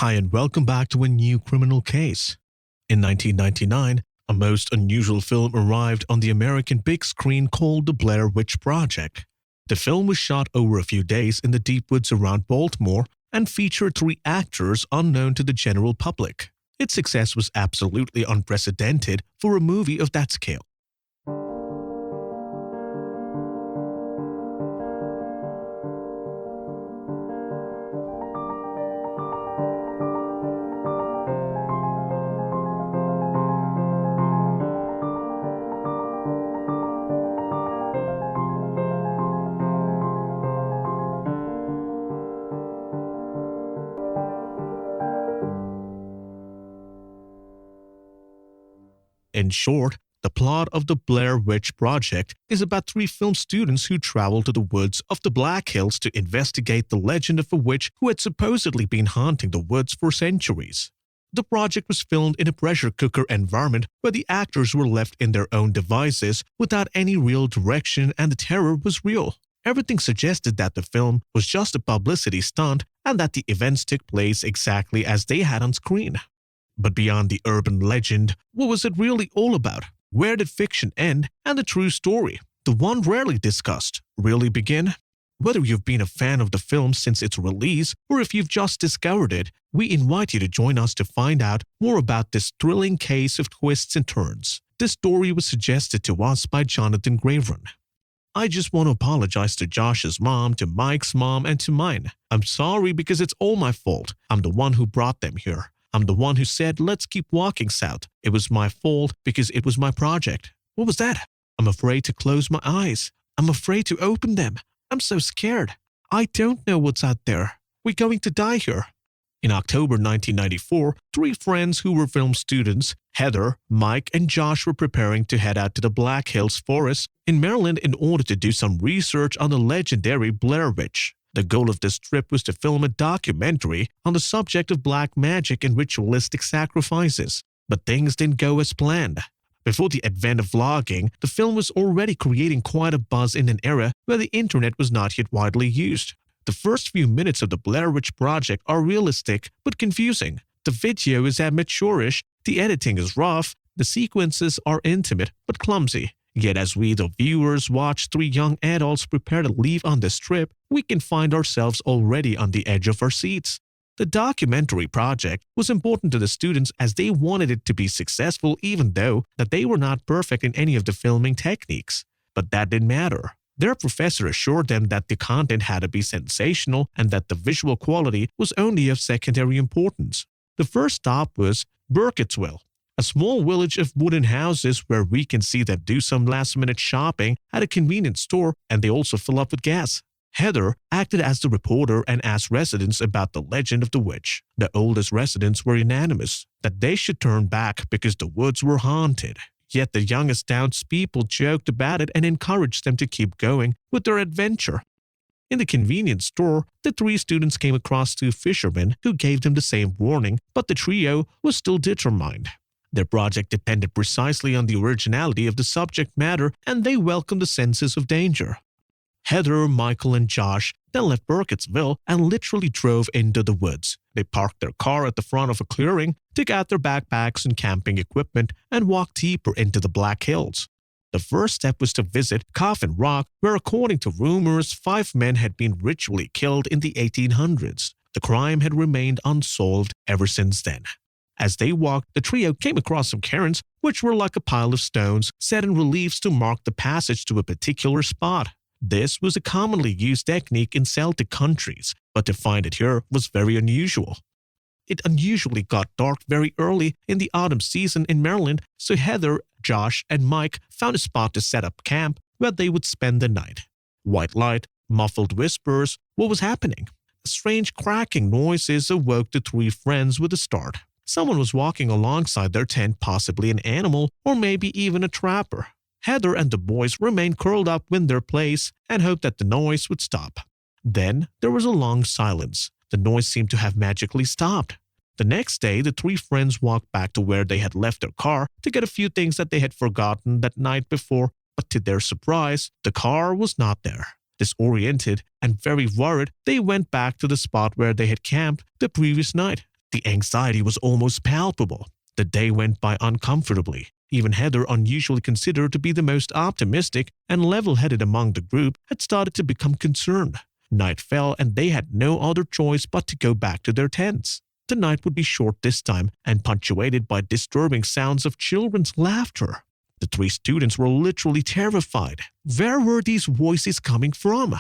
Hi and welcome back to a new criminal case. In 1999, a most unusual film arrived on the American big screen called The Blair Witch Project. The film was shot over a few days in the deep woods around Baltimore and featured three actors unknown to the general public. Its success was absolutely unprecedented for a movie of that scale. In short, the plot of the Blair Witch Project is about three film students who travel to the woods of the Black Hills to investigate the legend of a witch who had supposedly been haunting the woods for centuries. The project was filmed in a pressure cooker environment where the actors were left in their own devices without any real direction, and the terror was real. Everything suggested that the film was just a publicity stunt and that the events took place exactly as they had on screen. But beyond the urban legend, what was it really all about? Where did fiction end and the true story, the one rarely discussed, really begin? Whether you've been a fan of the film since its release or if you've just discovered it, we invite you to join us to find out more about this thrilling case of twists and turns. This story was suggested to us by Jonathan Gravron. I just want to apologize to Josh's mom, to Mike's mom, and to mine. I'm sorry because it's all my fault. I'm the one who brought them here. I'm the one who said, let's keep walking south. It was my fault because it was my project. What was that? I'm afraid to close my eyes. I'm afraid to open them. I'm so scared. I don't know what's out there. We're going to die here. In October 1994, three friends who were film students, Heather, Mike, and Josh, were preparing to head out to the Black Hills Forest in Maryland in order to do some research on the legendary Blair Witch. The goal of this trip was to film a documentary on the subject of black magic and ritualistic sacrifices, but things didn't go as planned. Before the advent of vlogging, the film was already creating quite a buzz in an era where the internet was not yet widely used. The first few minutes of the Blair Witch Project are realistic but confusing. The video is amateurish, the editing is rough, the sequences are intimate but clumsy. Yet as we, the viewers, watch three young adults prepare to leave on this trip, we can find ourselves already on the edge of our seats. The documentary project was important to the students as they wanted it to be successful even though that they were not perfect in any of the filming techniques. But that didn't matter. Their professor assured them that the content had to be sensational and that the visual quality was only of secondary importance. The first stop was Burkittsville, a small village of wooden houses where we can see them do some last-minute shopping at a convenience store, and they also fill up with gas. Heather acted as the reporter and asked residents about the legend of the witch. The oldest residents were unanimous that they should turn back because the woods were haunted. Yet the youngest townspeople joked about it and encouraged them to keep going with their adventure. In the convenience store, the three students came across two fishermen who gave them the same warning, but the trio was still determined. Their project depended precisely on the originality of the subject matter, and they welcomed the senses of danger. Heather, Michael, and Josh then left Burkittsville and literally drove into the woods. They parked their car at the front of a clearing, took out their backpacks and camping equipment, and walked deeper into the Black Hills. The first step was to visit Coffin Rock, where according to rumors, 5 men had been ritually killed in the 1800s. The crime had remained unsolved ever since then. As they walked, the trio came across some cairns, which were like a pile of stones set in reliefs to mark the passage to a particular spot. This was a commonly used technique in Celtic countries, but to find it here was very unusual. It unusually got dark very early in the autumn season in Maryland, so Heather, Josh, and Mike found a spot to set up camp where they would spend the night. White light, muffled whispers, what was happening? Strange cracking noises awoke the three friends with a start. Someone was walking alongside their tent, possibly an animal or maybe even a trapper. Heather and the boys remained curled up in their place and hoped that the noise would stop. Then there was a long silence. The noise seemed to have magically stopped. The next day, the three friends walked back to where they had left their car to get a few things that they had forgotten that night before, but to their surprise, the car was not there. Disoriented and very worried, they went back to the spot where they had camped the previous night. The anxiety was almost palpable. The day went by uncomfortably. Even Heather, unusually considered to be the most optimistic and level-headed among the group, had started to become concerned. Night fell and they had no other choice but to go back to their tents. The night would be short this time and punctuated by disturbing sounds of children's laughter. The three students were literally terrified. Where were these voices coming from?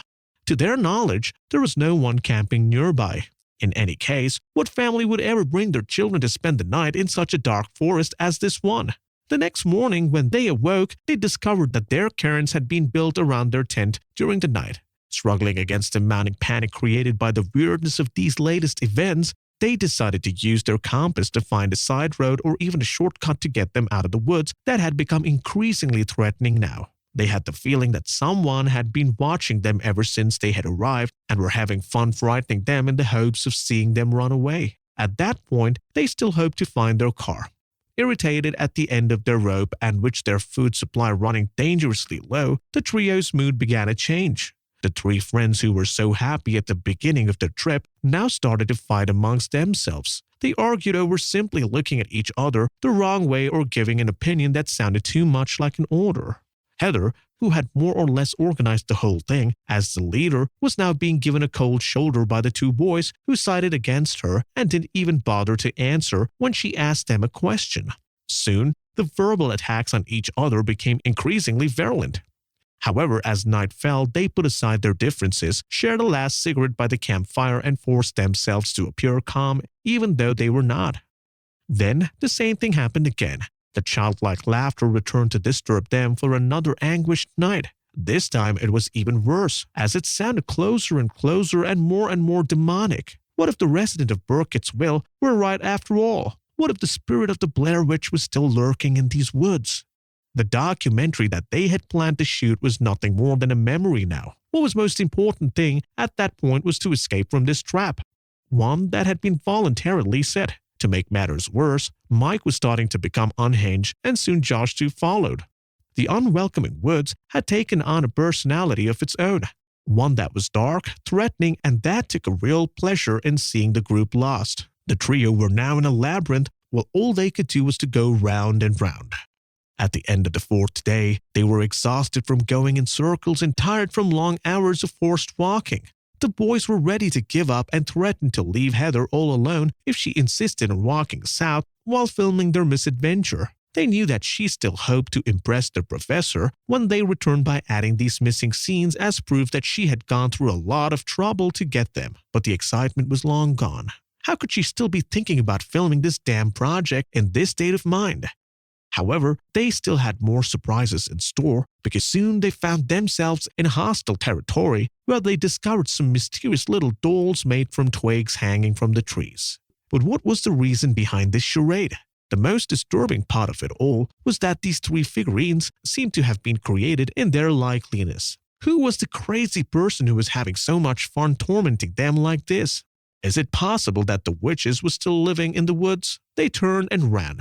To their knowledge, there was no one camping nearby. In any case, what family would ever bring their children to spend the night in such a dark forest as this one? The next morning, when they awoke, they discovered that their cairns had been built around their tent during the night. Struggling against the mounting panic created by the weirdness of these latest events, they decided to use their compass to find a side road or even a shortcut to get them out of the woods that had become increasingly threatening now. They had the feeling that someone had been watching them ever since they had arrived and were having fun frightening them in the hopes of seeing them run away. At that point, they still hoped to find their car. Irritated at the end of their rope and with their food supply running dangerously low, the trio's mood began to change. The three friends who were so happy at the beginning of their trip now started to fight amongst themselves. They argued over simply looking at each other the wrong way or giving an opinion that sounded too much like an order. Heather, who had more or less organized the whole thing as the leader, was now being given a cold shoulder by the two boys who sided against her and didn't even bother to answer when she asked them a question. Soon, the verbal attacks on each other became increasingly virulent. However, as night fell, they put aside their differences, shared a last cigarette by the campfire, and forced themselves to appear calm, even though they were not. Then, the same thing happened again. The childlike laughter returned to disturb them for another anguished night. This time it was even worse, as it sounded closer and closer and more demonic. What if the resident of Burkittsville were right after all? What if the spirit of the Blair Witch was still lurking in these woods? The documentary that they had planned to shoot was nothing more than a memory now. What was most important thing at that point was to escape from this trap, one that had been voluntarily set. To make matters worse, Mike was starting to become unhinged and soon Josh too followed. The unwelcoming woods had taken on a personality of its own, one that was dark, threatening, and that took a real pleasure in seeing the group lost. The trio were now in a labyrinth while all they could do was to go round and round. At the end of the fourth day, they were exhausted from going in circles and tired from long hours of forced walking. The boys were ready to give up and threatened to leave Heather all alone if she insisted on walking south while filming their misadventure. They knew that she still hoped to impress the professor when they returned by adding these missing scenes as proof that she had gone through a lot of trouble to get them. But the excitement was long gone. How could she still be thinking about filming this damn project in this state of mind? However, they still had more surprises in store because soon they found themselves in hostile territory where they discovered some mysterious little dolls made from twigs hanging from the trees. But what was the reason behind this charade? The most disturbing part of it all was that these three figurines seemed to have been created in their likeness. Who was the crazy person who was having so much fun tormenting them like this? Is it possible that the witches were still living in the woods? They turned and ran.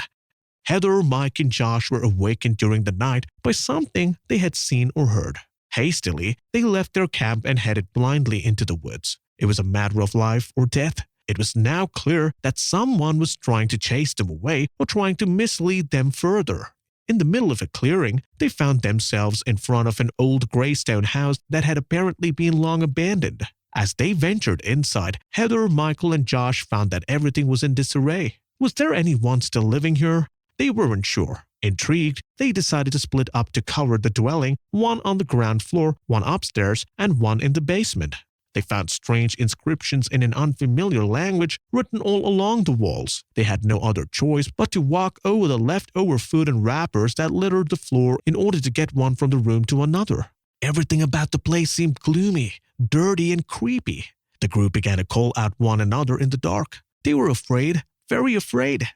Heather, Mike, and Josh were awakened during the night by something they had seen or heard. Hastily, they left their camp and headed blindly into the woods. It was a matter of life or death. It was now clear that someone was trying to chase them away or trying to mislead them further. In the middle of a clearing, they found themselves in front of an old gray stone house that had apparently been long abandoned. As they ventured inside, Heather, Michael, and Josh found that everything was in disarray. Was there anyone still living here? They weren't sure. Intrigued, they decided to split up to cover the dwelling, one on the ground floor, one upstairs, and one in the basement. They found strange inscriptions in an unfamiliar language written all along the walls. They had no other choice but to walk over the leftover food and wrappers that littered the floor in order to get one from the room to another. Everything about the place seemed gloomy, dirty, and creepy. The group began to call out one another in the dark. They were afraid, very afraid.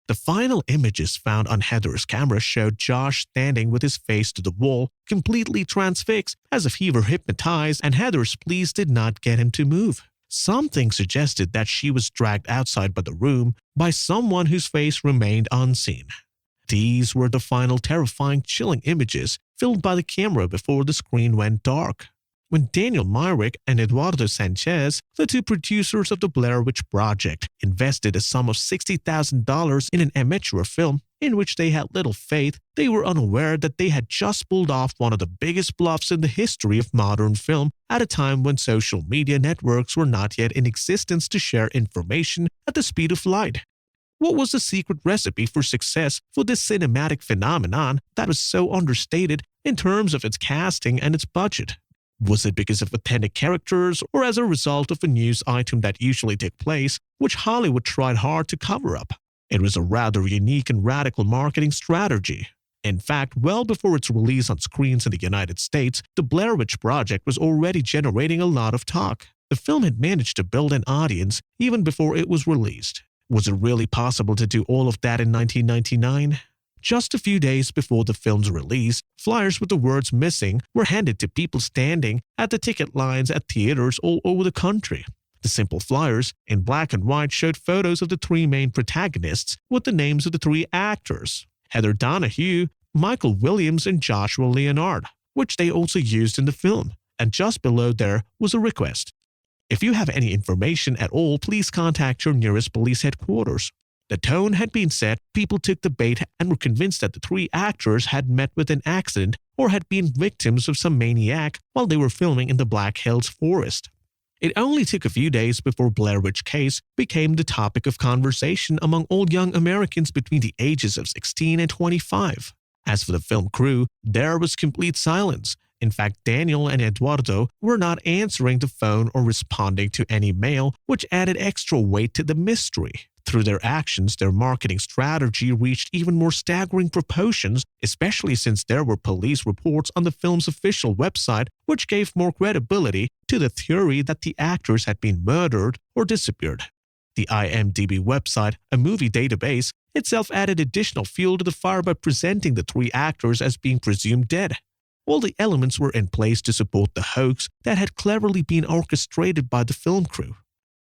The final images found on Heather's camera showed Josh standing with his face to the wall, completely transfixed, as if he were hypnotized, and Heather's pleas did not get him to move. Something suggested that she was dragged outside by the room by someone whose face remained unseen. These were the final terrifying, chilling images filmed by the camera before the screen went dark. when Daniel Myrick and Eduardo Sanchez, the two producers of the Blair Witch Project, invested a sum of $60,000 in an amateur film in which they had little faith. They were unaware that they had just pulled off one of the biggest bluffs in the history of modern film at a time when social media networks were not yet in existence to share information at the speed of light. What was the secret recipe for success for this cinematic phenomenon that was so understated in terms of its casting and its budget? Was it because of authentic characters or as a result of a news item that usually took place, which Hollywood tried hard to cover up? It was a rather unique and radical marketing strategy. In fact, well before its release on screens in the United States, the Blair Witch Project was already generating a lot of talk. The film had managed to build an audience even before it was released. Was it really possible to do all of that in 1999? Just a few days before the film's release, flyers with the words "missing" were handed to people standing at the ticket lines at theaters all over the country. The simple flyers, in black and white, showed photos of the three main protagonists with the names of the three actors: Heather Donahue, Michael Williams, and Joshua Leonard, which they also used in the film. And just below there was a request. If you have any information at all, please contact your nearest police headquarters. The tone had been set, people took the bait and were convinced that the three actors had met with an accident or had been victims of some maniac while they were filming in the Black Hills forest. It only took a few days before Blair Witch Case became the topic of conversation among all young Americans between the ages of 16 and 25. As for the film crew, there was complete silence. In fact, Daniel and Eduardo were not answering the phone or responding to any mail, which added extra weight to the mystery. Through their actions, their marketing strategy reached even more staggering proportions, especially since there were police reports on the film's official website, which gave more credibility to the theory that the actors had been murdered or disappeared. The IMDb website, a movie database, itself added additional fuel to the fire by presenting the three actors as being presumed dead. All the elements were in place to support the hoax that had cleverly been orchestrated by the film crew.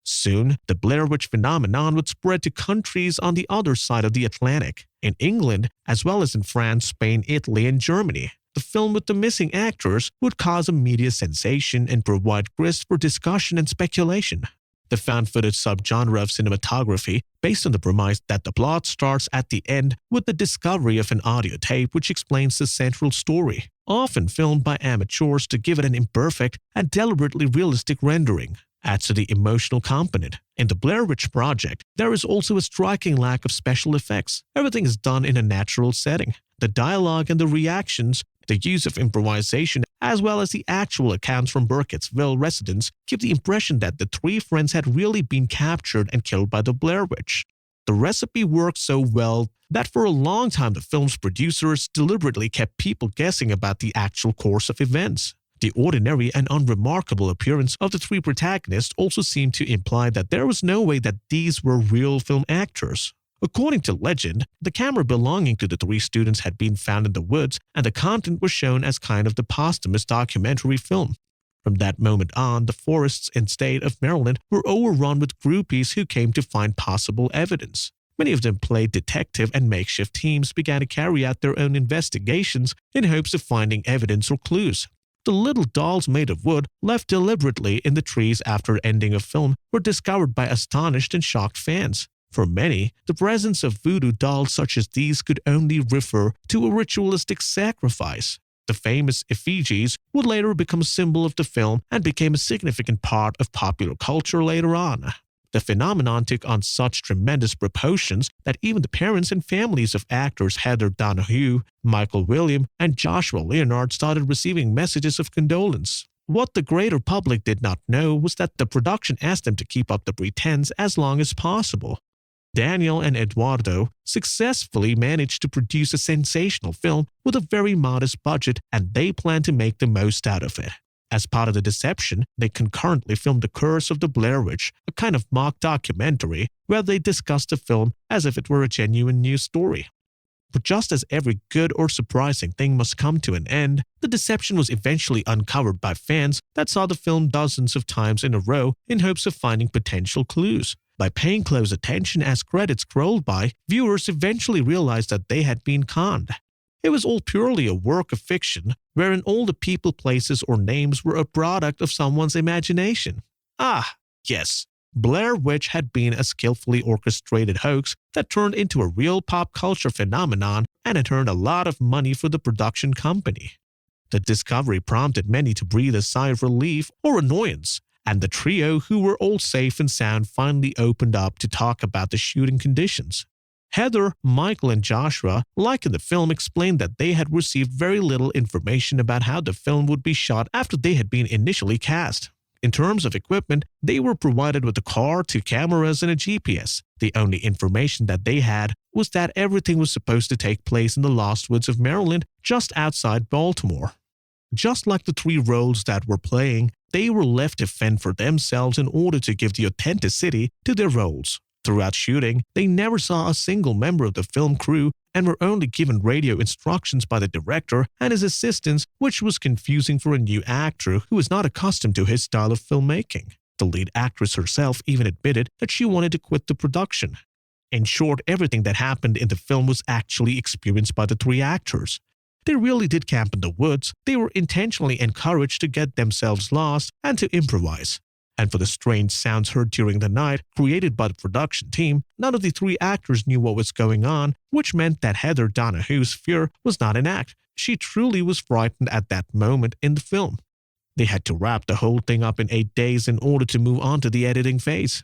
Soon, the Blair Witch phenomenon would spread to countries on the other side of the Atlantic. In England, as well as in France, Spain, Italy, and Germany, the film with the missing actors would cause a media sensation and provide grist for discussion and speculation. The found footage subgenre of cinematography, based on the premise that the plot starts at the end with the discovery of an audio tape which explains the central story, often filmed by amateurs to give it an imperfect and deliberately realistic rendering, adds to the emotional component. In the Blair Witch Project, there is also a striking lack of special effects. Everything is done in a natural setting. The dialogue and the reactions, the use of improvisation, as well as the actual accounts from Burkittsville residents give the impression that the three friends had really been captured and killed by the Blair Witch. The recipe worked so well that for a long time the film's producers deliberately kept people guessing about the actual course of events. The ordinary and unremarkable appearance of the three protagonists also seemed to imply that there was no way that these were real film actors. According to legend, the camera belonging to the three students had been found in the woods, and the content was shown as kind of the posthumous documentary film. From that moment on, the forests and state of Maryland were overrun with groupies who came to find possible evidence. Many of them played detective, and makeshift teams began to carry out their own investigations in hopes of finding evidence or clues. The little dolls made of wood, left deliberately in the trees after the ending of film, were discovered by astonished and shocked fans. For many, the presence of voodoo dolls such as these could only refer to a ritualistic sacrifice. The famous effigies would later become a symbol of the film and became a significant part of popular culture later on. The phenomenon took on such tremendous proportions that even the parents and families of actors Heather Donahue, Michael Williams, and Joshua Leonard started receiving messages of condolence. What the greater public did not know was that the production asked them to keep up the pretense as long as possible. Daniel and Eduardo successfully managed to produce a sensational film with a very modest budget, and they planned to make the most out of it. As part of the deception, they concurrently filmed The Curse of the Blair Witch, a kind of mock documentary where they discussed the film as if it were a genuine news story. But just as every good or surprising thing must come to an end, the deception was eventually uncovered by fans that saw the film dozens of times in a row in hopes of finding potential clues. By paying close attention as credits scrolled by, viewers eventually realized that they had been conned. It was all purely a work of fiction, wherein all the people, places, or names were a product of someone's imagination. Ah, yes, Blair Witch had been a skillfully orchestrated hoax that turned into a real pop culture phenomenon and had earned a lot of money for the production company. The discovery prompted many to breathe a sigh of relief or annoyance, and the trio, who were all safe and sound, finally opened up to talk about the shooting conditions. Heather, Michael, and Joshua, like in the film, explained that they had received very little information about how the film would be shot after they had been initially cast. In terms of equipment, they were provided with a car, 2 cameras, and a GPS. The only information that they had was that everything was supposed to take place in the Lost Woods of Maryland, just outside Baltimore. Just like the 3 roles that were playing, they were left to fend for themselves in order to give the authenticity to their roles. Throughout shooting, they never saw a single member of the film crew and were only given radio instructions by the director and his assistants, which was confusing for a new actor who was not accustomed to his style of filmmaking. The lead actress herself even admitted that she wanted to quit the production. In short, everything that happened in the film was actually experienced by the 3 actors. They really did camp in the woods. They were intentionally encouraged to get themselves lost and to improvise. And for the strange sounds heard during the night, created by the production team, none of the 3 actors knew what was going on, which meant that Heather Donahue's fear was not an act. She truly was frightened at that moment in the film. They had to wrap the whole thing up in 8 days in order to move on to the editing phase.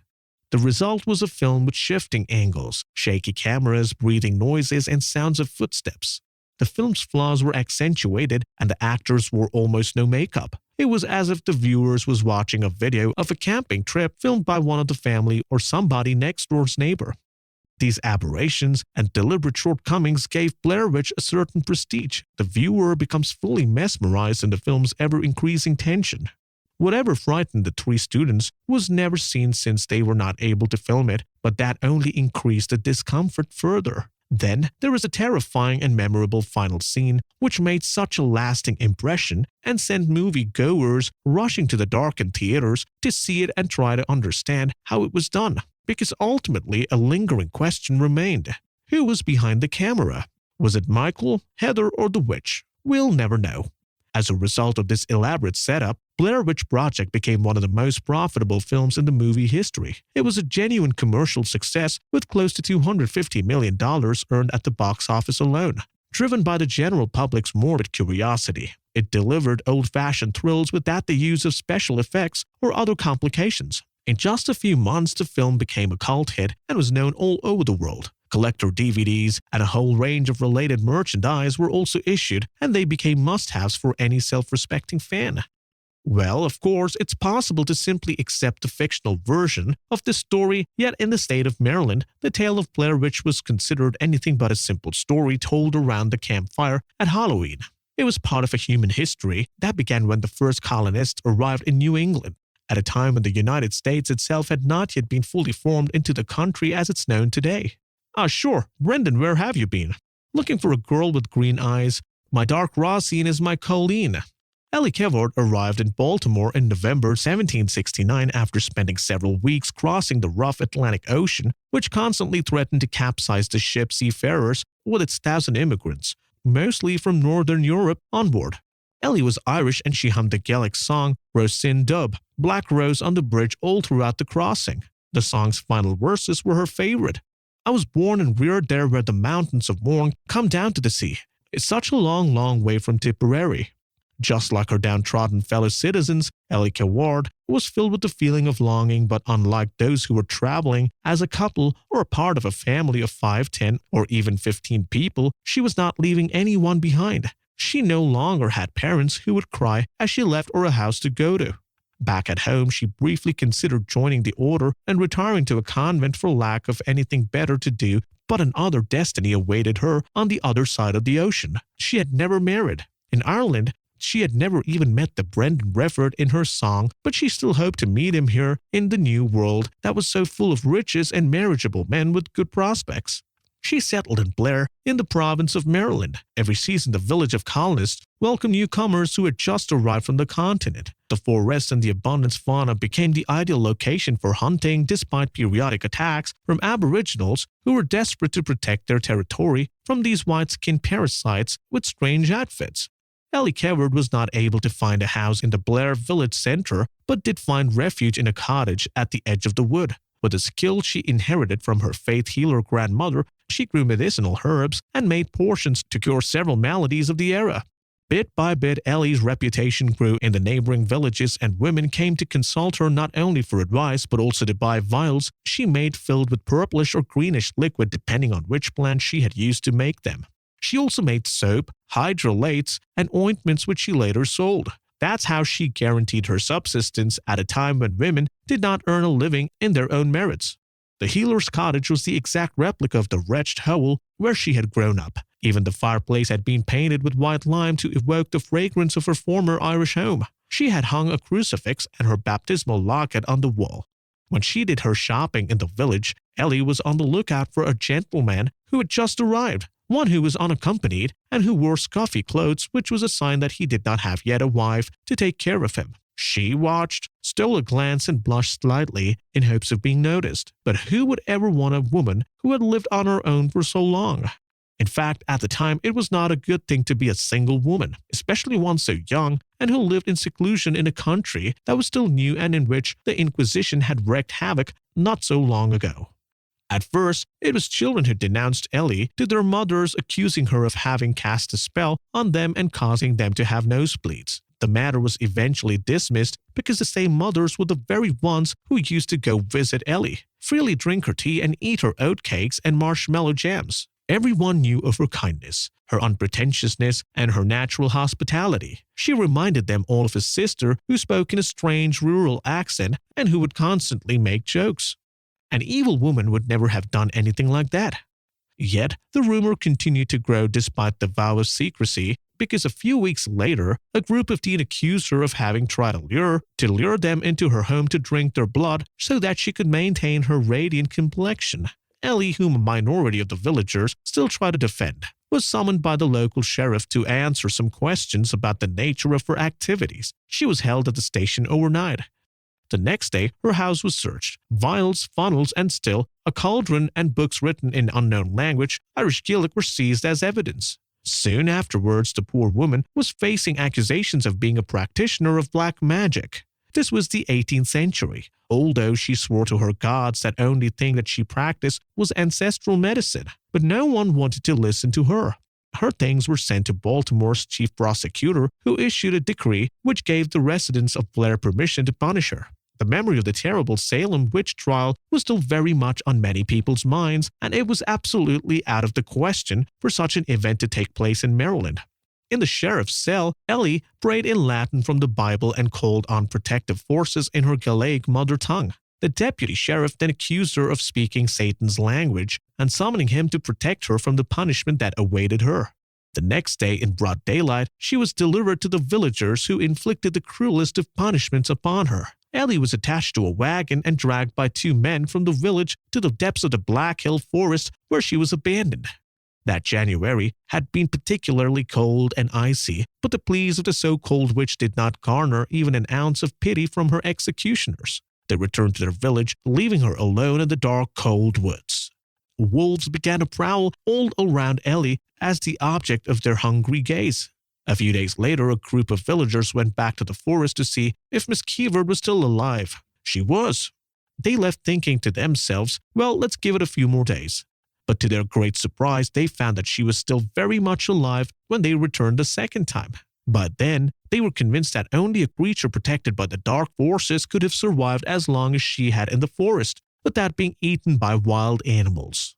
The result was a film with shifting angles, shaky cameras, breathing noises, and sounds of footsteps. The film's flaws were accentuated, and the actors wore almost no makeup. It was as if the viewers was watching a video of a camping trip filmed by one of the family or somebody next door's neighbor. These aberrations and deliberate shortcomings gave Blair Witch a certain prestige. The viewer becomes fully mesmerized in the film's ever-increasing tension. Whatever frightened the 3 students was never seen since they were not able to film it, but that only increased the discomfort further. Then there was a terrifying and memorable final scene which made such a lasting impression and sent movie-goers rushing to the darkened theaters to see it and try to understand how it was done. Because ultimately a lingering question remained. Who was behind the camera? Was it Michael, Heather, or the witch? We'll never know. As a result of this elaborate setup, Blair Witch Project became one of the most profitable films in the movie history. It was a genuine commercial success with close to $250 million earned at the box office alone. Driven by the general public's morbid curiosity, it delivered old-fashioned thrills without the use of special effects or other complications. In just a few months, the film became a cult hit and was known all over the world. Collector DVDs and a whole range of related merchandise were also issued, and they became must-haves for any self-respecting fan. Well, of course, it's possible to simply accept the fictional version of this story, yet in the state of Maryland, the tale of Blair Witch was considered anything but a simple story told around the campfire at Halloween. It was part of a human history that began when the first colonists arrived in New England, at a time when the United States itself had not yet been fully formed into the country as it's known today. Ah, sure, Brendan, where have you been? Looking for a girl with green eyes. My dark Rosine is my Colleen. Ellie Kevard arrived in Baltimore in November 1769 after spending several weeks crossing the rough Atlantic Ocean, which constantly threatened to capsize the ship's seafarers with its 1,000 immigrants, mostly from Northern Europe, on board. Ellie was Irish and she hummed the Gaelic song Roisin Dub, Black Rose on the bridge all throughout the crossing. The song's final verses were her favorite. I was born and reared there where the mountains of Mourne come down to the sea. It's such a long, long way from Tipperary. Just like her downtrodden fellow citizens, Ellie Kevard was filled with the feeling of longing, but unlike those who were traveling as a couple or a part of a family of 5, 10, or even 15 people, she was not leaving anyone behind. She no longer had parents who would cry as she left or a house to go to. Back at home, she briefly considered joining the order and retiring to a convent for lack of anything better to do, but another destiny awaited her on the other side of the ocean. She had never married. In Ireland, she had never even met the Brendan referred in her song, but she still hoped to meet him here in the new world that was so full of riches and marriageable men with good prospects. She settled in Blair in the province of Maryland. Every season, the village of colonists welcomed newcomers who had just arrived from the continent. The forest and the abundant fauna became the ideal location for hunting despite periodic attacks from aboriginals who were desperate to protect their territory from these white-skinned parasites with strange outfits. Ellie Kevard was not able to find a house in the Blair village center, but did find refuge in a cottage at the edge of the wood. With the skill she inherited from her faith healer grandmother, she grew medicinal herbs and made potions to cure several maladies of the era. Bit by bit, Ellie's reputation grew in the neighboring villages, and women came to consult her not only for advice but also to buy vials she made filled with purplish or greenish liquid depending on which plant she had used to make them. She also made soap, hydrolates, and ointments which she later sold. That's how she guaranteed her subsistence at a time when women did not earn a living in their own merits. The healer's cottage was the exact replica of the wretched hovel where she had grown up. Even the fireplace had been painted with white lime to evoke the fragrance of her former Irish home. She had hung a crucifix and her baptismal locket on the wall. When she did her shopping in the village, Ellie was on the lookout for a gentleman who had just arrived, one who was unaccompanied and who wore scuffy clothes, which was a sign that he did not have yet a wife to take care of him. She watched, stole a glance, and blushed slightly in hopes of being noticed. But who would ever want a woman who had lived on her own for so long? In fact, at the time, it was not a good thing to be a single woman, especially one so young and who lived in seclusion in a country that was still new and in which the Inquisition had wreaked havoc not so long ago. At first, it was children who denounced Ellie to their mothers, accusing her of having cast a spell on them and causing them to have nosebleeds. The matter was eventually dismissed because the same mothers were the very ones who used to go visit Ellie, freely drink her tea and eat her oatcakes and marshmallow jams. Everyone knew of her kindness, her unpretentiousness, and her natural hospitality. She reminded them all of his sister, who spoke in a strange rural accent and who would constantly make jokes. An evil woman would never have done anything like that. Yet, the rumor continued to grow despite the vow of secrecy, because a few weeks later, a group of teen accused her of having tried to lure them into her home to drink their blood so that she could maintain her radiant complexion. Ellie, whom a minority of the villagers still tried to defend, was summoned by the local sheriff to answer some questions about the nature of her activities. She was held at the station overnight. The next day, her house was searched. Vials, funnels, and still, a cauldron and books written in unknown language, Irish Gaelic, were seized as evidence. Soon afterwards, the poor woman was facing accusations of being a practitioner of black magic. This was the 18th century, although she swore to her gods that only thing that she practiced was ancestral medicine. But no one wanted to listen to her. Her things were sent to Baltimore's chief prosecutor, who issued a decree which gave the residents of Blair permission to punish her. The memory of the terrible Salem witch trial was still very much on many people's minds, and it was absolutely out of the question for such an event to take place in Maryland. In the sheriff's cell, Ellie prayed in Latin from the Bible and called on protective forces in her Gaelic mother tongue. The deputy sheriff then accused her of speaking Satan's language and summoning him to protect her from the punishment that awaited her. The next day, in broad daylight, she was delivered to the villagers who inflicted the cruelest of punishments upon her. Ellie was attached to a wagon and dragged by two men from the village to the depths of the Black Hill Forest where she was abandoned. That January had been particularly cold and icy, but the pleas of the so-called witch did not garner even an ounce of pity from her executioners. They returned to their village, leaving her alone in the dark, cold woods. Wolves began to prowl all around Ellie as the object of their hungry gaze. A few days later, a group of villagers went back to the forest to see if Miss Kevard was still alive. She was. They left thinking to themselves, well, let's give it a few more days. But to their great surprise, they found that she was still very much alive when they returned the second time. But then, they were convinced that only a creature protected by the dark forces could have survived as long as she had in the forest, without being eaten by wild animals.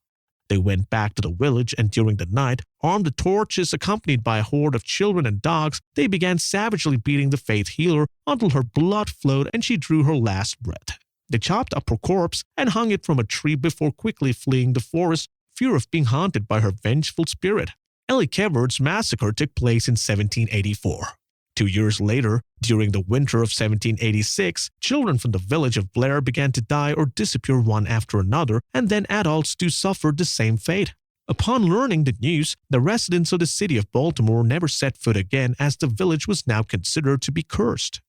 They went back to the village, and during the night, armed with torches accompanied by a horde of children and dogs, they began savagely beating the faith healer until her blood flowed and she drew her last breath. They chopped up her corpse and hung it from a tree before quickly fleeing the forest, fear of being haunted by her vengeful spirit. Ellie Kevard's massacre took place in 1784. 2 years later, during the winter of 1786, children from the village of Blair began to die or disappear one after another, and then adults too suffered the same fate. Upon learning the news, the residents of the city of Baltimore never set foot again as the village was now considered to be cursed.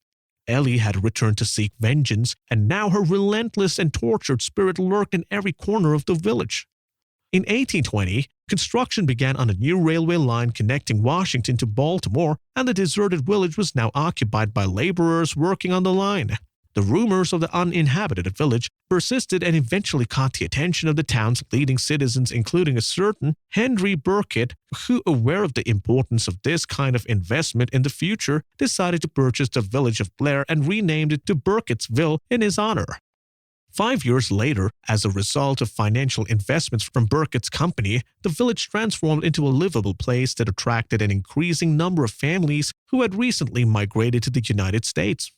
Ellie had returned to seek vengeance, and now her relentless and tortured spirit lurked in every corner of the village. In 1820, construction began on a new railway line connecting Washington to Baltimore, and the deserted village was now occupied by laborers working on the line. The rumors of the uninhabited village persisted and eventually caught the attention of the town's leading citizens, including a certain Henry Burkitt, who, aware of the importance of this kind of investment in the future, decided to purchase the village of Blair and renamed it to Burkittsville in his honor. 5 years later, as a result of financial investments from Burkitt's company, the village transformed into a livable place that attracted an increasing number of families who had recently migrated to the United States.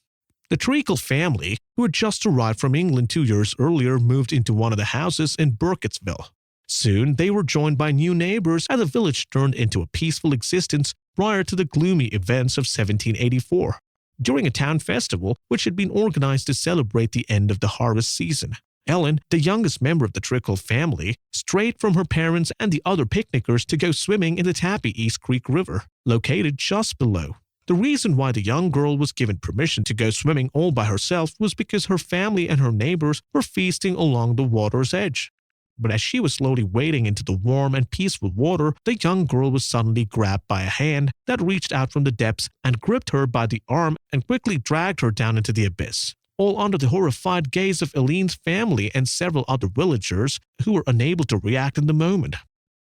The Treacle family, who had just arrived from England 2 years earlier, moved into one of the houses in Burkittsville. Soon, they were joined by new neighbors, and the village turned into a peaceful existence prior to the gloomy events of 1784. During a town festival, which had been organized to celebrate the end of the harvest season, Ellen, the youngest member of the Treacle family, strayed from her parents and the other picnickers to go swimming in the Tappy East Creek River, located just below. The reason why the young girl was given permission to go swimming all by herself was because her family and her neighbors were feasting along the water's edge. But as she was slowly wading into the warm and peaceful water, the young girl was suddenly grabbed by a hand that reached out from the depths and gripped her by the arm and quickly dragged her down into the abyss, all under the horrified gaze of Eileen's family and several other villagers who were unable to react in the moment.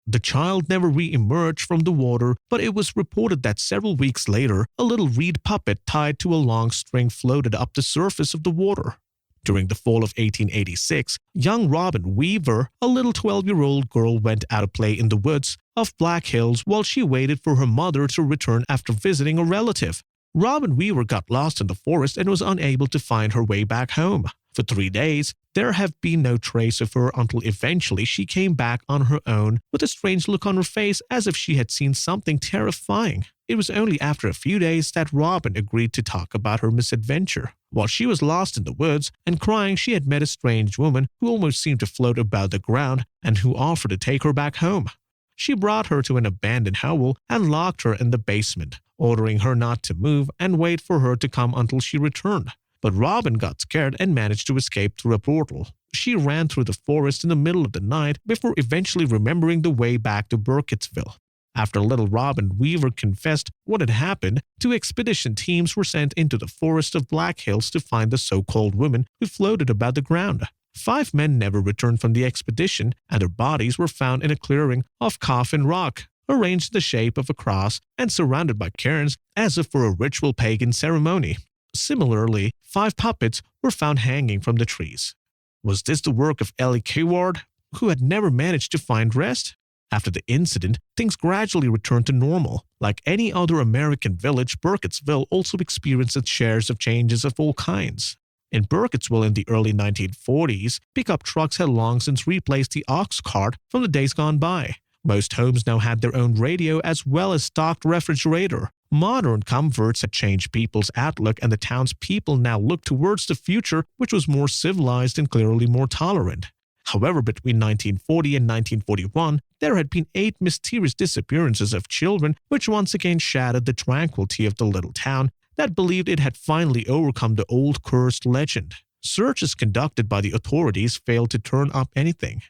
The child never re-emerged from the water, but it was reported that several weeks later, a little reed puppet tied to a long string floated up the surface of the water. During the fall of 1886, young Robin Weaver, a little 12-year-old girl, went out to play in the woods of Black Hills while she waited for her mother to return after visiting a relative. Robin Weaver got lost in the forest and was unable to find her way back home. For 3 days, there have been no trace of her until eventually she came back on her own with a strange look on her face as if she had seen something terrifying. It was only after a few days that Robin agreed to talk about her misadventure. While she was lost in the woods and crying, she had met a strange woman who almost seemed to float above the ground and who offered to take her back home. She brought her to an abandoned hovel and locked her in the basement, ordering her not to move and wait for her to come until she returned. But Robin got scared and managed to escape through a portal. She ran through the forest in the middle of the night before eventually remembering the way back to Burkittsville. After little Robin Weaver confessed what had happened, 2 expedition teams were sent into the forest of Black Hills to find the so-called woman who floated above the ground. 5 men never returned from the expedition, and their bodies were found in a clearing of coffin rock, arranged in the shape of a cross and surrounded by cairns as if for a ritual pagan ceremony. Similarly, 5 puppets were found hanging from the trees. Was this the work of Ellie Keward, who had never managed to find rest? After the incident, things gradually returned to normal. Like any other American village, Burkittsville also experienced its shares of changes of all kinds. In Burkittsville in the early 1940s, pickup trucks had long since replaced the ox cart from the days gone by. Most homes now had their own radio as well as stocked refrigerator. Modern comforts had changed people's outlook, and the townspeople now looked towards the future, which was more civilized and clearly more tolerant. However, between 1940 and 1941, there had been 8 mysterious disappearances of children, which once again shattered the tranquility of the little town that believed it had finally overcome the old cursed legend. Searches conducted by the authorities failed to turn up anything.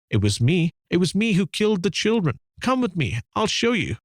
It was me who killed the children. Come with me, I'll show you.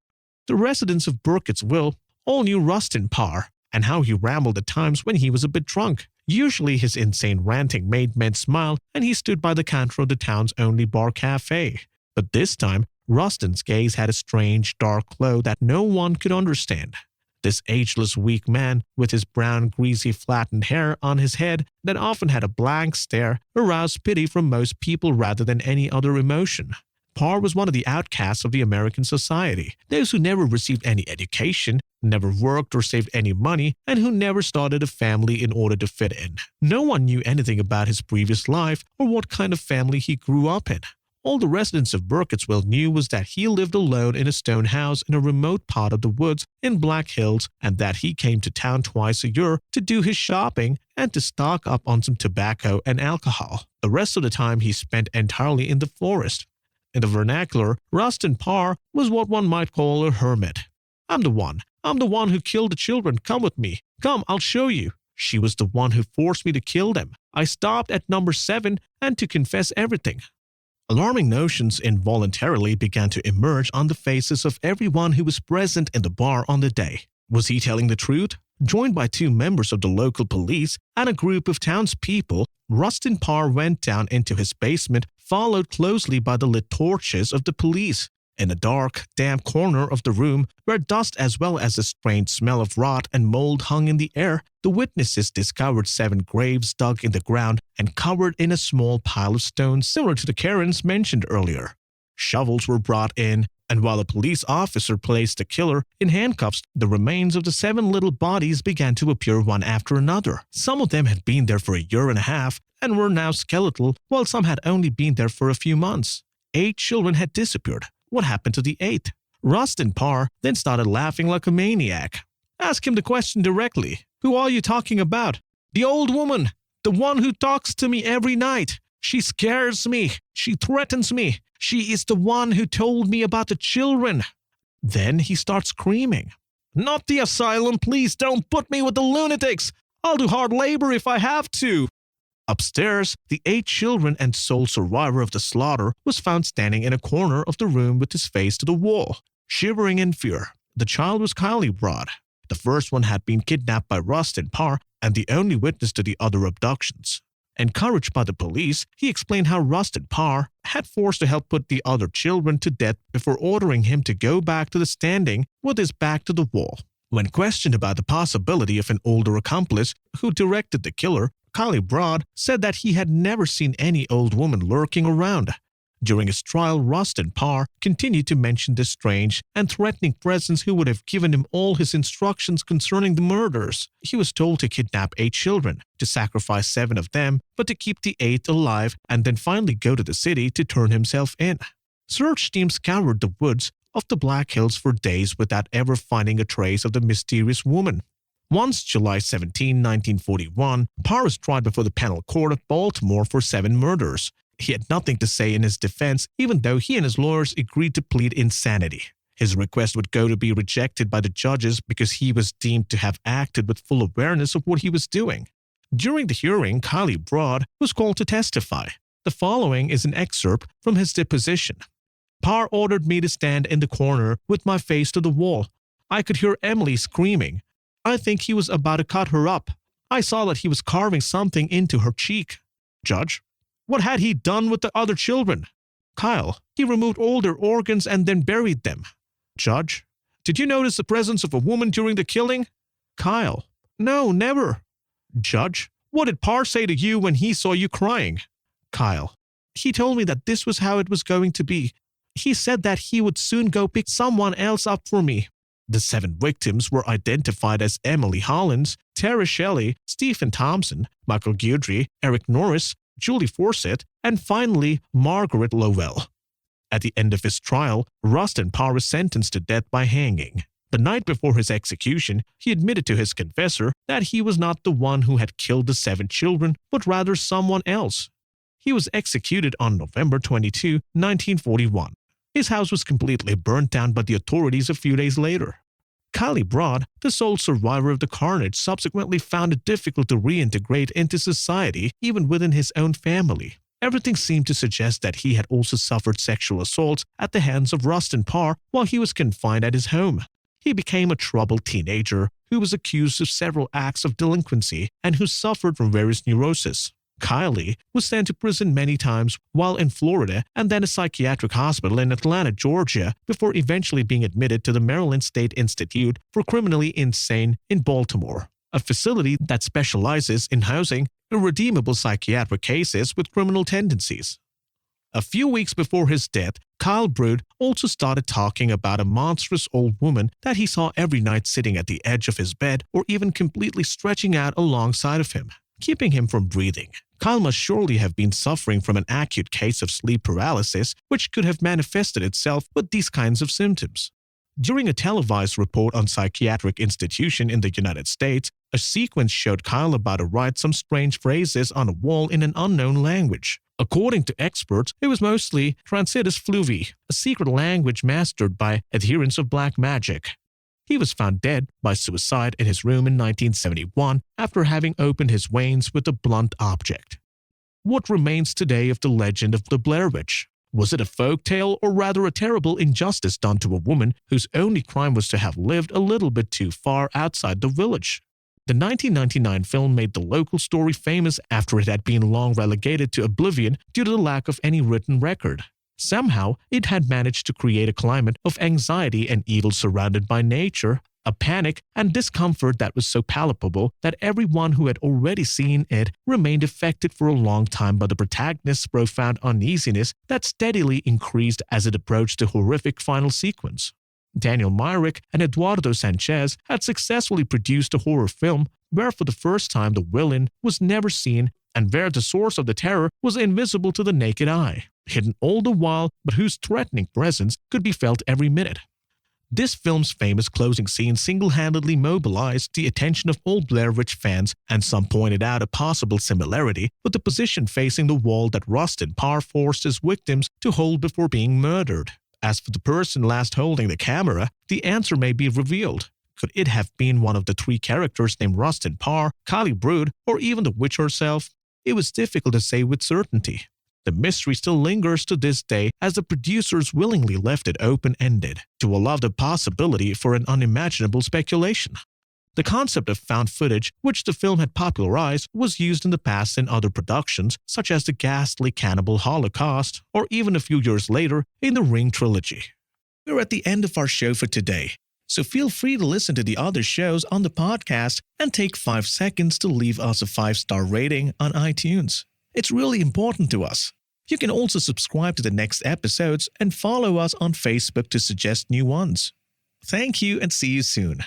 The residents of Burkittsville all knew Rustin Parr and how he rambled at times when he was a bit drunk. Usually his insane ranting made men smile, and he stood by the counter of the town's only bar cafe. But this time, Rustin's gaze had a strange, dark glow that no one could understand. This ageless, weak man, with his brown, greasy, flattened hair on his head that often had a blank stare, aroused pity from most people rather than any other emotion. Parr was one of the outcasts of the American society, those who never received any education, never worked or saved any money, and who never started a family in order to fit in. No one knew anything about his previous life or what kind of family he grew up in. All the residents of Burkittsville knew was that he lived alone in a stone house in a remote part of the woods in Black Hills, and that he came to town twice a year to do his shopping and to stock up on some tobacco and alcohol. The rest of the time he spent entirely in the forest. In the vernacular, Rustin Parr was what one might call a hermit. I'm the one. I'm the one who killed the children. Come with me. Come, I'll show you. She was the one who forced me to kill them. I stopped at number 7 and to confess everything. Alarming notions involuntarily began to emerge on the faces of everyone who was present in the bar on the day. Was he telling the truth? Joined by 2 members of the local police and a group of townspeople, Rustin Parr went down into his basement, followed closely by the lit torches of the police. In a dark, damp corner of the room, where dust as well as a strange smell of rot and mold hung in the air, the witnesses discovered 7 graves dug in the ground and covered in a small pile of stones similar to the cairns mentioned earlier. Shovels were brought in, and while a police officer placed the killer in handcuffs, the remains of the 7 little bodies began to appear one after another. Some of them had been there for a year and a half and were now skeletal, while some had only been there for a few months. 8 children had disappeared. What happened to the 8th? Rustin Parr then started laughing like a maniac. Ask him the question directly. Who are you talking about? The old woman. The one who talks to me every night. She scares me. She threatens me. She is the one who told me about the children. Then he starts screaming. Not the asylum, please don't put me with the lunatics. I'll do hard labor if I have to. Upstairs, the 8 children and sole survivor of the slaughter was found standing in a corner of the room with his face to the wall, shivering in fear. The child was Kylie Broad. The first one had been kidnapped by Rustin Parr and the only witness to the other abductions. Encouraged by the police, he explained how Rustin Parr had forced to help put the other children to death before ordering him to go back to the standing with his back to the wall. When questioned about the possibility of an older accomplice who directed the killer, Kylie Broad said that he had never seen any old woman lurking around. During his trial, Rustin Parr continued to mention this strange and threatening presence who would have given him all his instructions concerning the murders. He was told to kidnap 8 children, to sacrifice 7 of them, but to keep the 8th alive and then finally go to the city to turn himself in. Search teams scoured the woods of the Black Hills for days without ever finding a trace of the mysterious woman. Once, July 17, 1941, Parr was tried before the Penal Court of Baltimore for 7 murders. He had nothing to say in his defense, even though he and his lawyers agreed to plead insanity. His request would go to be rejected by the judges because he was deemed to have acted with full awareness of what he was doing. During the hearing, Kylie Broad was called to testify. The following is an excerpt from his deposition. Parr ordered me to stand in the corner with my face to the wall. I could hear Emily screaming. I think he was about to cut her up. I saw that he was carving something into her cheek. Judge, what had he done with the other children? Kyle, he removed all their organs and then buried them. Judge, did you notice the presence of a woman during the killing? Kyle, no, never. Judge, what did Parr say to you when he saw you crying? Kyle, he told me that this was how it was going to be. He said that he would soon go pick someone else up for me. The 7 victims were identified as Emily Hollins, Tara Shelley, Stephen Thompson, Michael Guidry, Eric Norris, Julie Forsett, and finally Margaret Lowell. At the end of his trial, Rustin Parr was sentenced to death by hanging. The night before his execution, he admitted to his confessor that he was not the one who had killed the 7 children, but rather someone else. He was executed on November 22, 1941. His house was completely burnt down by the authorities a few days later. Kylie Broad, the sole survivor of the carnage, subsequently found it difficult to reintegrate into society even within his own family. Everything seemed to suggest that he had also suffered sexual assaults at the hands of Rustin Parr while he was confined at his home. He became a troubled teenager who was accused of several acts of delinquency and who suffered from various neuroses. Kylie was sent to prison many times while in Florida and then a psychiatric hospital in Atlanta, Georgia, before eventually being admitted to the Maryland State Institute for Criminally Insane in Baltimore, a facility that specializes in housing irredeemable psychiatric cases with criminal tendencies. A few weeks before his death, Kyle Brood also started talking about a monstrous old woman that he saw every night sitting at the edge of his bed or even completely stretching out alongside of him, keeping him from breathing. Kyle must surely have been suffering from an acute case of sleep paralysis, which could have manifested itself with these kinds of symptoms. During a televised report on psychiatric institution in the United States, a sequence showed Kyle about to write some strange phrases on a wall in an unknown language. According to experts, it was mostly Transitus fluvi, a secret language mastered by adherents of black magic. He was found dead by suicide in his room in 1971 after having opened his veins with a blunt object. What remains today of the legend of the Blair Witch? Was it a folk tale or rather a terrible injustice done to a woman whose only crime was to have lived a little bit too far outside the village? The 1999 film made the local story famous after it had been long relegated to oblivion due to the lack of any written record. Somehow, it had managed to create a climate of anxiety and evil surrounded by nature, a panic and discomfort that was so palpable that everyone who had already seen it remained affected for a long time by the protagonist's profound uneasiness that steadily increased as it approached the horrific final sequence. Daniel Myrick and Eduardo Sanchez had successfully produced a horror film where for the first time the villain was never seen and where the source of the terror was invisible to the naked eye, hidden all the while but whose threatening presence could be felt every minute. This film's famous closing scene single-handedly mobilized the attention of all Blair Witch fans, and some pointed out a possible similarity with the position facing the wall that Rustin Parr forced his victims to hold before being murdered. As for the person last holding the camera, the answer may be revealed. Could it have been one of the three characters named Rustin Parr, Kali Brood, or even the witch herself? It was difficult to say with certainty. The mystery still lingers to this day as the producers willingly left it open-ended to allow the possibility for an unimaginable speculation. The concept of found footage, which the film had popularized, was used in the past in other productions such as the ghastly Cannibal Holocaust or even a few years later in the Ring trilogy. We're at the end of our show for today, so feel free to listen to the other shows on the podcast and take 5 seconds to leave us a 5-star rating on iTunes. It's really important to us. You can also subscribe to the next episodes and follow us on Facebook to suggest new ones. Thank you and see you soon.